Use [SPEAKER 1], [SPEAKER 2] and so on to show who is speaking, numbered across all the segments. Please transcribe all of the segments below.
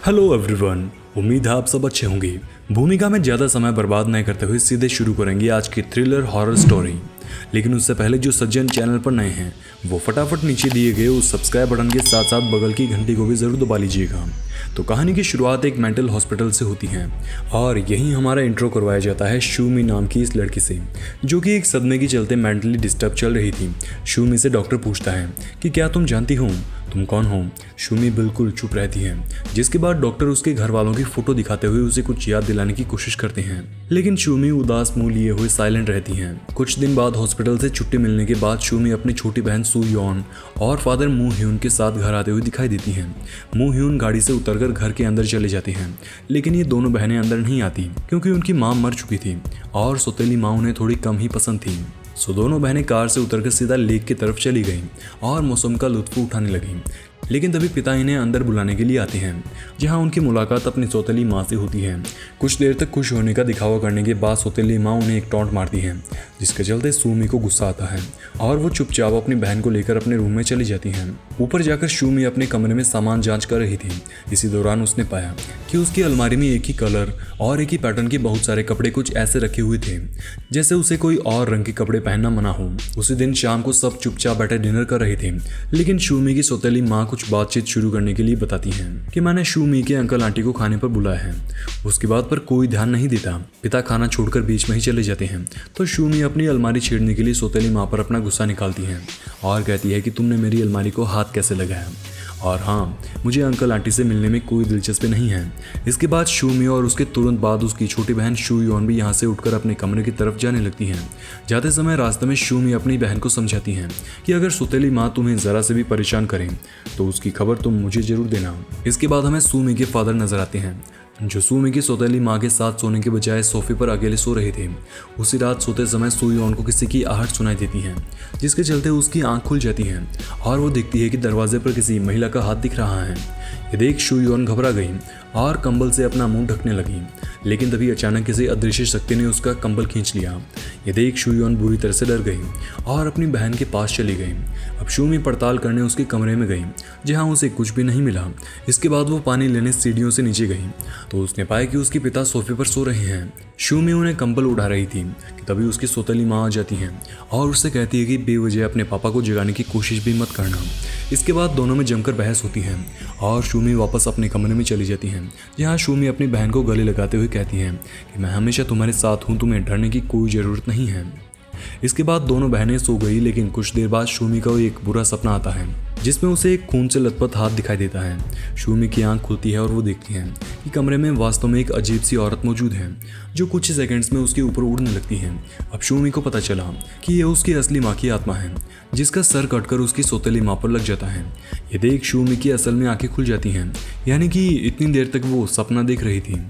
[SPEAKER 1] Hello everyone, उम्मीद है आप सब अच्छे होंगे। भूमिका में ज़्यादा समय बर्बाद नहीं करते हुए सीधे शुरू करेंगे आज की थ्रिलर हॉरर स्टोरी। लेकिन उससे पहले जो सज्जन चैनल पर नए हैं वो फटाफट नीचे दिए गए उस सब्सक्राइब बटन के साथ साथ बगल की घंटी को भी ज़रूर दबा लीजिएगा। तो कहानी की शुरुआत एक मेंटल हॉस्पिटल से होती है और यहीं हमारा इंट्रो करवाया जाता है शूमी नाम की इस लड़की से, जो कि एक सदमे के चलते मेंटली डिस्टर्ब चल रही थी। शूमी से डॉक्टर पूछता है कि क्या तुम जानती हो तुम कौन हो। शूमी बिल्कुल चुप रहती है, जिसके बाद डॉक्टर उसके घर वालों की फोटो दिखाते हुए उसे कुछ याद दिलाने की कोशिश करते हैं, लेकिन शूमी उदास मुंह लिए हुए साइलेंट रहती हैं। कुछ दिन बाद हॉस्पिटल से छुट्टी मिलने के बाद शूमी अपनी छोटी बहन सू यॉन और फादर मू ह्यून के साथ घर आते हुए दिखाई देती हैं। मू ह्यून गाड़ी से उतरकर घर के अंदर चले जाते हैं, लेकिन ये दोनों बहनें अंदर नहीं आती क्योंकि उनकी माँ मर चुकी थी और सौतेली माँ उन्हें थोड़ी कम ही पसंद थी। सो दोनों बहनें कार से उतरकर सीधा लेक की तरफ चली गईं और मौसम का लुत्फ उठाने लगीं। लेकिन तभी पिता इन्हें अंदर बुलाने के लिए आते हैं, जहां उनकी मुलाकात अपनी सौतेली माँ से होती है। कुछ देर तक खुश होने का दिखावा करने के बाद सौतेली माँ उन्हें एक टॉन्ट मारती है, जिसके चलते शूमी को गुस्सा आता है और वो चुपचाप अपनी बहन को लेकर अपने रूम में चली जाती हैं। ऊपर जाकर शूमी अपने कमरे में सामान जांच कर रही थी। इसी दौरान उसने पाया कि उसकी अलमारी में एक ही कलर और एक ही पैटर्न के बहुत सारे कपड़े कुछ ऐसे रखे हुए थे जैसे उसे कोई और रंग के कपड़े पहनना मना हो। उसी दिन शाम को सब चुपचाप बैठे डिनर कर रहे थे, लेकिन शूमी की सौतेली माँ कुछ बातचीत शुरू करने के लिए बताती हैं कि मैंने शूमी के अंकल आंटी को खाने पर बुलाया है। उसकी बात पर कोई ध्यान नहीं देता। पिता खाना छोड़कर बीच में ही चले जाते हैं, तो शूमी अपनी अलमारी छेड़ने के लिए सौतेली माँ पर अपना गुस्सा निकालती है और कहती है कि तुमने मेरी अलमारी को हाथ कैसे लगाया, और हाँ, मुझे अंकल आंटी से मिलने में कोई दिलचस्पी नहीं है। इसके बाद शूमी और उसके तुरंत बाद उसकी छोटी बहन शू यॉन भी यहाँ से उठकर अपने कमरे की तरफ जाने लगती हैं। जाते समय रास्ते में शूमी अपनी बहन को समझाती हैं कि अगर सौतेली माँ तुम्हें ज़रा से भी परेशान करें तो उसकी खबर तुम मुझे ज़रूर देना। इसके बाद हमें शूमी के फादर नजर आते हैं, जो शूमी की सौतेली माँ के साथ सोने के बजाय सोफे पर अकेले सो रहे थे। उसी रात सोते समय सू यॉन को किसी की आहट सुनाई देती है, जिसके चलते उसकी आंख खुल जाती है और वो देखती है कि दरवाजे पर किसी महिला का हाथ दिख रहा है। ये देख शू यॉन घबरा गई और कंबल से अपना मुंह ढकने लगी, लेकिन तभी अचानक किसी अदृश्य शक्ति ने उसका कंबल खींच लिया। ये देख शू यॉन बुरी तरह से डर गई और अपनी बहन के पास चली गई। अब शूमी पड़ताल करने उसके कमरे में गई, जहां उसे कुछ भी नहीं मिला। इसके बाद वो पानी लेने सीढ़ियों से नीचे गई तो उसने पाया कि उसके पिता सोफे पर सो रहे हैं। शूमी उन्हें कंबल उड़ा रही थी कि तभी उसकी सौतेली माँ आ जाती है और उससे कहती है कि बेवजह अपने पापा को जगाने की कोशिश भी मत करना। इसके बाद दोनों में जमकर बहस होती है और शूमी वापस अपने कमरे में चली जाती है, जहाँ शूमी अपनी बहन को गले लगाते हुए कहती है कि मैं हमेशा तुम्हारे साथ हूँ, तुम्हें डरने की कोई ज़रूरत नहीं है। इसके बाद दोनों बहनें सो गई, लेकिन कुछ देर बाद शूमी का एक बुरा सपना आता है, जिसमें उसे एक खून से लथपथ हाथ दिखाई देता है। शूमी की आंख खुलती है और वो देखती है कि कमरे में वास्तव में एक अजीब सी औरत मौजूद है, जो कुछ ही सेकंड्स में उसके ऊपर उड़ने लगती है। अब शूमी को पता चला कि यह उसकी असली माँ की आत्मा है, जिसका सर कटकर उसकी सौतेली माँ पर लग जाता है। ये देख शूमी की असल में आंखें खुल जाती हैं, यानी कि इतनी देर तक वो सपना देख रही थी।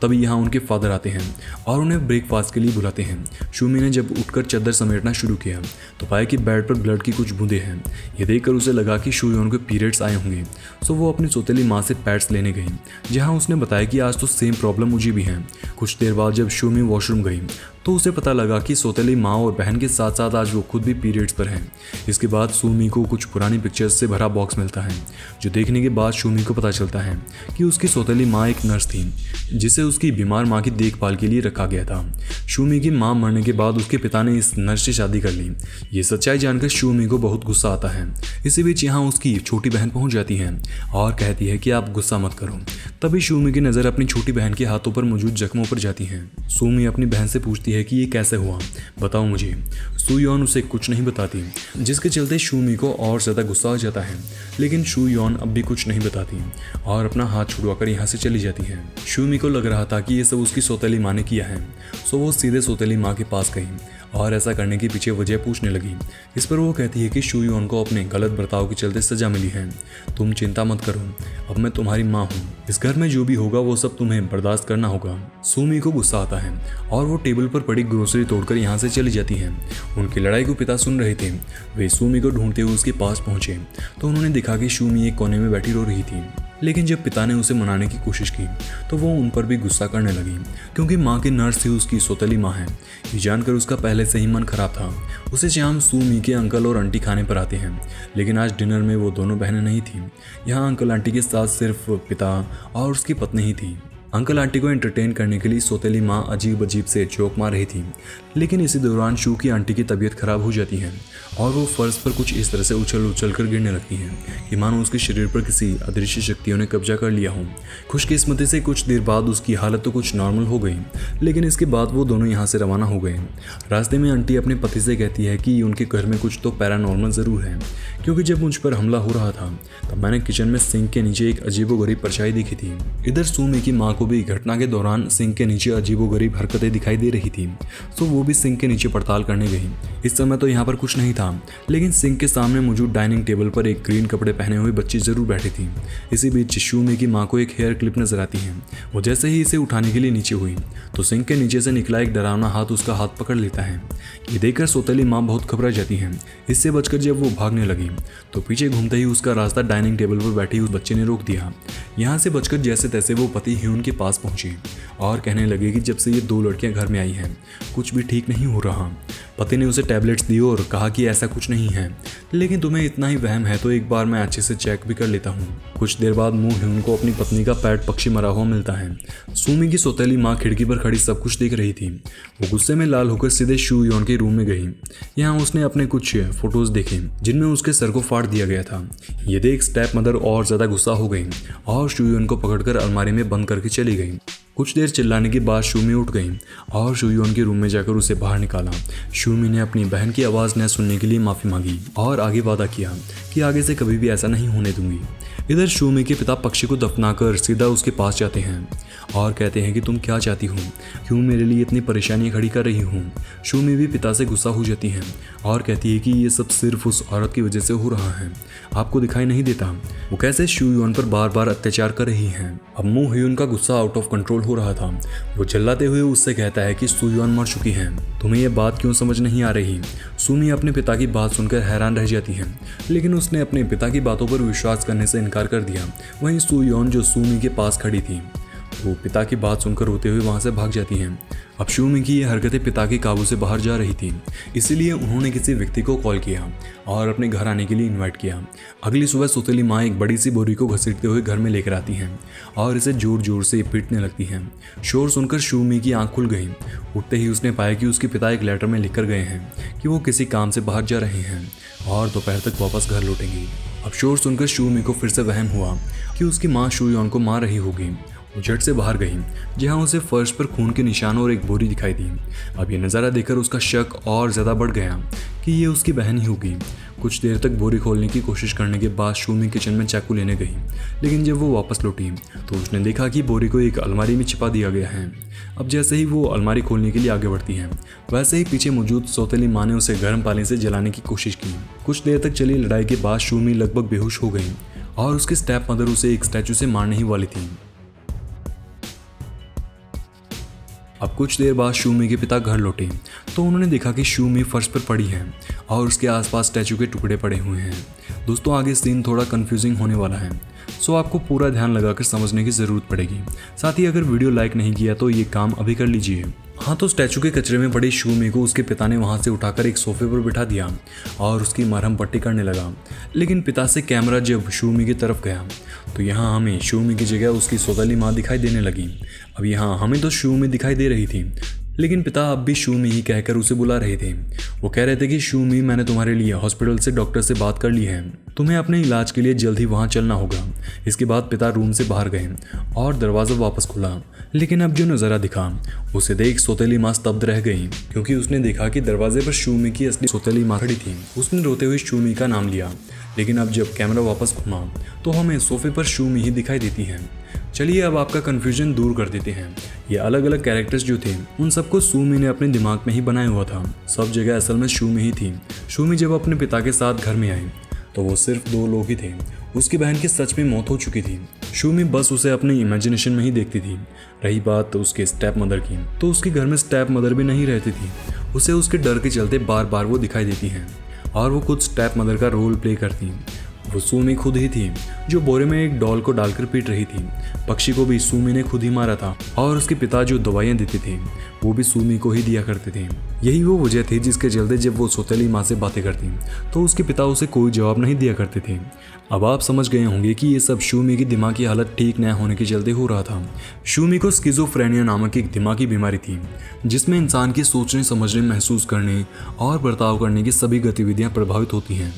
[SPEAKER 1] तभी यहाँ उनके फादर आते हैं और उन्हें ब्रेकफास्ट के लिए बुलाते हैं। शूमी ने जब उठकर चादर समेटना शुरू किया तो पाया कि बेड पर ब्लड की कुछ बूंदें हैं। ये देखकर उसे लगा कि शू यॉन को पीरियड्स आए होंगे, सो वो अपनी सौतेली माँ से पैड्स लेने गई, जहाँ उसने बताया कि आज तो सेम प्रॉब्लम मुझे भी है। कुछ देर बाद जब शूमी वॉशरूम गई तो उसे पता लगा कि सौतेली माँ और बहन के साथ साथ आज वो खुद भी पीरियड्स पर हैं। इसके बाद शूमी को कुछ पुरानी पिक्चर्स से भरा बॉक्स मिलता है, जो देखने के बाद शूमी को पता चलता है कि उसकी सौतेली माँ एक नर्स थी, जिसे उसकी बीमार माँ की देखभाल के लिए रखा गया था। शूमी की माँ मरने के बाद उसके पिता ने इस नर्स से शादी कर ली। ये सच्चाई जानकर शूमी को बहुत गुस्सा आता है। इसी बीच यहाँ उसकी छोटी बहन पहुँच जाती है और कहती है कि आप गुस्सा मत करो। तभी शूमी की नज़र अपनी छोटी बहन के हाथों पर मौजूद जख्मों पर जाती है। शूमी अपनी बहन से पूछती है कि ये कैसे हुआ, बताओ मुझे। शू यॉन उसे कुछ नहीं बताती, जिसके चलते शूमी को और ज़्यादा गुस्सा आ जाता है, लेकिन शू यॉन अब भी कुछ नहीं बताती और अपना हाथ छुड़वाकर यहाँ से चली जाती है। शूमी को लग रहा था कि ये सब उसकी सौतेली माँ ने किया है, सो वो सीधे सौतेली माँ के पास गई और ऐसा करने के पीछे वजह पूछने लगी। इस पर वो कहती है कि शू यॉन को अपने गलत बर्ताव के चलते सजा मिली है। तुम चिंता मत करो, अब मैं तुम्हारी माँ हूँ। इस घर में जो भी होगा वो सब तुम्हें बर्दाश्त करना होगा। शूमी को गुस्सा आता है और वो टेबल पर पड़ी ग्रोसरी तोड़कर यहाँ से चली जाती है। उनकी लड़ाई को पिता सुन रहे थे। वे शूमी को ढूंढते हुए उसके पास पहुंचे तो उन्होंने देखा कि शूमी एक कोने में बैठी रो रही थी। लेकिन जब पिता ने उसे मनाने की कोशिश की तो वो उन पर भी गुस्सा करने लगी, क्योंकि माँ की नर्स ही उसकी सौतेली माँ है। ये जानकर उसका पहले से ही मन खराब था। उसे शाम सू मी के अंकल और आंटी खाने पर आते हैं, लेकिन आज डिनर में वो दोनों बहनें नहीं थीं। यहाँ अंकल आंटी के साथ सिर्फ पिता और उसकी पत्नी ही थी। अंकल आंटी को एंटरटेन करने के लिए सौतेली माँ अजीब अजीब से जोक मार रही थी, लेकिन इसी दौरान शू की आंटी की तबीयत खराब हो जाती है और वो फर्श पर कुछ इस तरह से उछल कर गिरने लगती हैं कि मानो उसके शरीर पर किसी अदृश्य शक्तियों ने कब्जा कर लिया हो। खुशकिस्मती से कुछ देर बाद उसकी हालत तो कुछ नॉर्मल हो गई, लेकिन इसके बाद वो दोनों यहाँ से रवाना हो गए। रास्ते में आंटी अपने पति से कहती है कि उनके घर में कुछ तो पैरानॉर्मल ज़रूर है, क्योंकि जब मुझ पर हमला हो रहा था तब मैंने किचन में सिंक के नीचे एक अजीबोगरीब परछाई देखी थी। इधर सू मी की माँ को भी घटना के दौरान सिंक के नीचे अजीबोगरीब हरकतें दिखाई दे रही थी, तो वो भी सिंक के नीचे पड़ताल करने गई। इस समय तो यहाँ पर कुछ नहीं था, लेकिन सिंक के सामने मौजूद डाइनिंग टेबल पर एक ग्रीन कपड़े पहने हुए बच्ची जरूर बैठी थी। इसी बीच शू मी की माँ को एक हेयर क्लिप नजर आती है। वो जैसे ही इसे उठाने के लिए नीचे हुई तो सिंक के नीचे से निकला एक डरावना हाथ उसका हाथ पकड़ लेता है। ये देखकर सौतेली माँ बहुत घबरा जाती है। इससे बचकर जब वो भागने लगी तो पीछे घूमते ही उसका रास्ता डाइनिंग टेबल पर बैठी उस बच्चे ने रोक दिया। यहाँ से बचकर जैसे तैसे वो पति ह्यून के पास पहुंची और कहने लगे कि जब से ये दो लड़कियां घर में आई हैं कुछ भी ठीक नहीं हो रहा। पति ने उसे टैबलेट्स दी और कहा कि ऐसा कुछ नहीं है, लेकिन तुम्हें इतना ही वहम है तो एक बार मैं अच्छे से चेक भी कर लेता हूँ। कुछ देर बाद मुंह ह्यून को अपनी पत्नी का पैट पक्षी मरा हुआ मिलता है। सू मी की सौतेली माँ खिड़की पर खड़ी सब कुछ देख रही थी। वो गुस्से में लाल होकर सीधे शू योन के रूम में गई। यहाँ उसने अपने कुछ फोटोज देखे जिनमें उसके सर को फाड़ दिया गया था। ये देख स्टेप मदर और ज्यादा गुस्सा हो गई और शू योन को पकड़कर अलमारी में बंद करके चली गई। कुछ देर चिल्लाने के बाद शू मी उठ गई और शू योन के रूम में जाकर उसे बाहर निकाला। शू मी ने अपनी बहन की आवाज़ न सुनने के लिए माफ़ी मांगी और आगे वादा किया कि आगे से कभी भी ऐसा नहीं होने दूंगी। इधर शू मी के पिता पक्षी को दफनाकर सीधा उसके पास जाते हैं और कहते हैं कि तुम क्या चाहती हो, क्यों मेरे लिए इतनी परेशानियां खड़ी कर रही हूँ। शू मी भी पिता से गुस्सा हो जाती है और कहती है कि ये सब सिर्फ उस औरत की वजह से हो रहा है, आपको दिखाई नहीं देता वो कैसे शू योन पर बार बार अत्याचार कर रही हैं। अब मू ह्यून का गुस्सा आउट ऑफ कंट्रोल हो रहा था। वो चिल्लाते हुए उससे कहता है कि सू योन मर चुकी है, तुम्हें ये बात क्यों समझ नहीं आ रही। सू मी अपने पिता की बात सुनकर हैरान रह जाती है, लेकिन उसने अपने पिता की बातों पर विश्वास करने से इनकार कर दिया। वहीं सू योन जो सू मी के पास खड़ी थी वो पिता की बात सुनकर रोते हुए वहां से भाग जाती हैं। अब शू मी की ये हरकतें पिता के काबू से बाहर जा रही थी, इसीलिए उन्होंने किसी व्यक्ति को कॉल किया और अपने घर आने के लिए इनवाइट किया। अगली सुबह सौतेली माँ एक बड़ी सी बोरी को घसीटते हुए घर में लेकर आती हैं और इसे जोर जोर से पीटने लगती हैं। शोर सुनकर शू मी की आंख खुल गई। उठते ही उसने पाया कि उसके पिता एक लेटर में लिख कर गए हैं कि वो किसी काम से बाहर जा रहे हैं और दोपहर तक वापस घर लौटेंगे। अब शोर सुनकर शू मी को फिर से वहम हुआ कि उसकी माँ शू योन को मार रही होगी। वो झट से बाहर गई, जहां उसे फर्श पर खून के निशान और एक बोरी दिखाई दी। अब ये नज़ारा देखकर उसका शक और ज़्यादा बढ़ गया कि ये उसकी बहन ही होगी। कुछ देर तक बोरी खोलने की कोशिश करने के बाद शू मी किचन में चाकू लेने गई, लेकिन जब वो वापस लौटी तो उसने देखा कि बोरी को एक अलमारी में छिपा दिया गया है। अब जैसे ही वो अलमारी खोलने के लिए आगे बढ़ती है, वैसे ही पीछे मौजूद सौतेली माँ ने उसे गर्म पानी से जलाने की कोशिश की। कुछ देर तक चली लड़ाई के बाद शू मी लगभग बेहोश हो गई और उसकी स्टेप मदर उसे एक स्टैचू से मारने ही वाली थी। अब कुछ देर बाद शू मी के पिता घर लौटे तो उन्होंने देखा कि शू मी फर्श पर पड़ी है और उसके आसपास स्टैचू के टुकड़े पड़े हुए हैं। दोस्तों आगे सीन थोड़ा कंफ्यूजिंग होने वाला है, सो आपको पूरा ध्यान लगाकर समझने की ज़रूरत पड़ेगी। साथ ही अगर वीडियो लाइक नहीं किया तो ये काम अभी कर लीजिए। हाँ, तो स्टैचू के कचरे में पड़ी शू मी को उसके पिता ने वहाँ से उठाकर एक सोफे पर बिठा दिया और उसकी मरहम पट्टी करने लगा। लेकिन पिता से कैमरा जब शू मी की तरफ गया तो यहाँ हमें शू मी की जगह उसकी सौतेली माँ दिखाई देने लगी। अब यहाँ हमें तो शू मी दिखाई दे रही थी, लेकिन पिता अब भी शू मी ही कहकर उसे बुला रहे थे। वो कह रहे थे कि शू मी, मैंने तुम्हारे लिए हॉस्पिटल से डॉक्टर से बात कर ली है, तुम्हें अपने इलाज के लिए जल्द ही वहाँ चलना होगा। इसके बाद पिता रूम से बाहर गए और दरवाज़ा वापस खुला, लेकिन अब जो नज़ारा दिखा उसे देख सौतेली माँ स्तब्ध रह गई, क्योंकि उसने देखा कि दरवाजे पर शू मी की असली सौतेली माँ खड़ी थी। उसने रोते हुए शू मी का नाम लिया, लेकिन अब जब कैमरा वापस घुमा तो हमें सोफे पर शू मी ही दिखाई देती है। चलिए अब आपका कन्फ्यूजन दूर कर देते हैं। ये अलग अलग कैरेक्टर्स जो थे उन सबको शू मी ने अपने दिमाग में ही बनाया हुआ था। सब जगह असल में शू मी ही थी। शू मी जब अपने पिता के साथ घर में आई तो वो सिर्फ 2 लोग ही थे। उसकी बहन की सच में मौत हो चुकी थी। शू मी बस उसे अपनी इमेजिनेशन में ही देखती थी। रही बात उसके स्टेप मदर की, तो उसके घर में स्टेप मदर भी नहीं रहती थी। उसे उसके डर के चलते बार बार वो दिखाई देती हैं और वो खुद स्टेप मदर का रोल प्ले करती। वो सुमी खुद ही थी जो बोरे में एक डॉल को डालकर पीट रही थी। पक्षी को भी सुमी ने खुद ही मारा था और उसके पिता जो दवाइयाँ देते थे वो भी सुमी को ही दिया करते थे। यही वो वजह थी जिसके चलते जब वो सौतेली माँ से बातें करती तो उसके पिता उसे कोई जवाब नहीं दिया करते थे। अब आप समझ गए होंगे कि ये सब शूमी की दिमागी हालत ठीक न होने के चलते हो रहा था। शूमी को स्किज़ोफ्रेनिया नामक एक दिमागी बीमारी थी जिसमें इंसान की सोचने, समझने, महसूस करने और बर्ताव करने की सभी गतिविधियां प्रभावित होती हैं।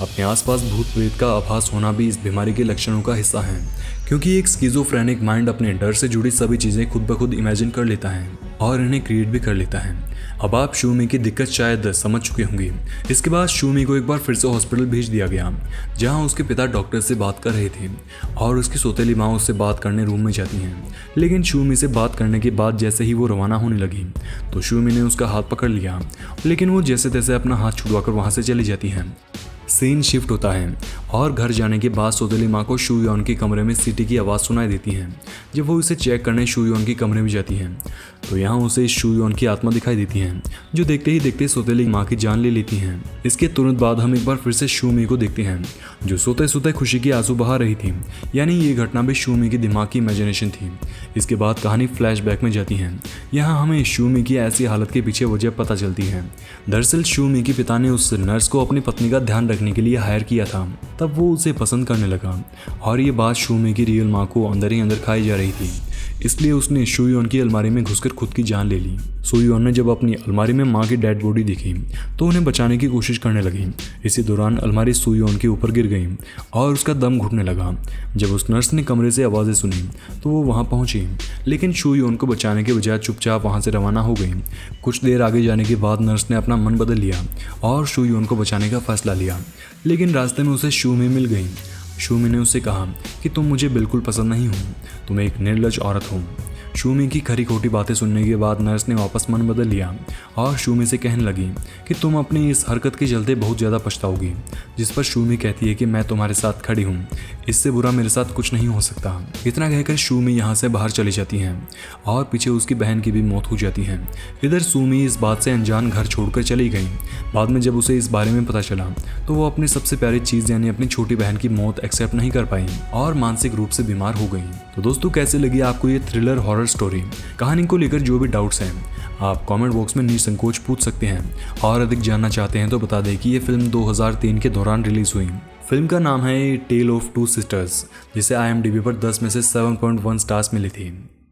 [SPEAKER 1] अपने आसपास भूत प्रेत का आभास होना भी इस बीमारी के लक्षणों का हिस्सा है, क्योंकि एक स्किज़ोफ्रेनिक माइंड अपने डर से जुड़ी सभी चीज़ें खुद ब खुद इमेजिन कर लेता है और इन्हें क्रिएट भी कर लेता है। अब आप शूमी की दिक्कत शायद समझ चुके होंगे। इसके बाद शूमी को एक बार फिर से हॉस्पिटल भेज दिया गया, जहां उसके पिता डॉक्टर से बात कर रहे थे और उसकी सौतेली माँ उससे बात करने रूम में जाती हैं। लेकिन शूमी से बात करने के बाद जैसे ही वो रवाना होने लगी तो शूमी ने उसका हाथ पकड़ लिया, लेकिन वो जैसे तैसे अपना हाथ छुड़वाकर वहाँ से चली जाती है। सीन शिफ्ट होता है और घर जाने के बाद सौतेली माँ को शू यॉन के कमरे में सीटी की आवाज़ सुनाई देती है। जब वो इसे चेक करने शू यॉन के कमरे में जाती है तो यहाँ उसे शू यॉन की आत्मा दिखाई देती है जो देखते ही देखते सौतेली माँ की जान ले लेती हैं। इसके तुरंत बाद हम एक बार फिर से शूमी को देखते हैं जो सोते सोते खुशी की आंसू बहा रही थी, यानी ये घटना भी शूमी की दिमाग की इमेजिनेशन थी। इसके बाद कहानी फ्लैशबैक में जाती है। यहाँ हमें शूमी की ऐसी हालत के पीछे वजह पता चलती है। दरअसल शूमी के पिता ने उस नर्स को अपनी पत्नी का ध्यान रखने के लिए हायर किया था, तब वो उसे पसंद करने लगा और ये बात शूमी की रियल माँ को अंदर ही अंदर खाई जा रही थी। इसलिए उसने शूयॉन की अलमारी में घुसकर खुद की जान ले ली। शूयॉन ने जब अपनी अलमारी में माँ की डेड बॉडी देखी तो उन्हें बचाने की कोशिश करने लगी। इसी दौरान अलमारी शूयॉन के ऊपर गिर गई और उसका दम घुटने लगा। जब उस नर्स ने कमरे से आवाज़ें सुनी तो वो वहाँ पहुँची, लेकिन शूयॉन को बचाने के बजाय चुपचाप वहाँ से रवाना हो गई। कुछ देर आगे जाने के बाद नर्स ने अपना मन बदल लिया और शूयॉन को बचाने का फैसला लिया, लेकिन रास्ते में उसे शूमी मिल गई। शूमी ने उससे कहा कि तुम मुझे बिल्कुल पसंद नहीं हो, तुम एक निर्लज औरत हो। शूमी की खरी खोटी बातें सुनने के बाद नर्स ने वापस मन बदल लिया और शूमी से कहने लगी कि तुम अपनी इस हरकत के चलते बहुत ज़्यादा पछताओगी। जिस पर शूमी कहती है कि मैं तुम्हारे साथ खड़ी हूँ, इससे बुरा मेरे साथ कुछ नहीं हो सकता। इतना कहकर शूमी यहाँ से बाहर चली जाती हैं और पीछे उसकी बहन की भी मौत हो जाती है। इधर शूमी इस बात से अनजान घर छोड़कर चली गई। बाद में जब उसे इस बारे में पता चला तो वो अपनी सबसे प्यारी चीज़ यानी अपनी छोटी बहन की मौत एक्सेप्ट नहीं कर पाई और मानसिक रूप से बीमार हो गई। तो दोस्तों, कैसे लगी आपको ये थ्रिलर हॉरर स्टोरी? कहानी को लेकर जो भी डाउट्स हैं आप कमेंट बॉक्स में निसंकोच पूछ सकते हैं, और अधिक जानना चाहते हैं तो बता दें कि ये फिल्म 2003 के दौरान रिलीज हुई। फिल्म का नाम है टेल ऑफ टू सिस्टर्स, जिसे IMDb पर 10 में से 7.1 स्टार्स मिली थी।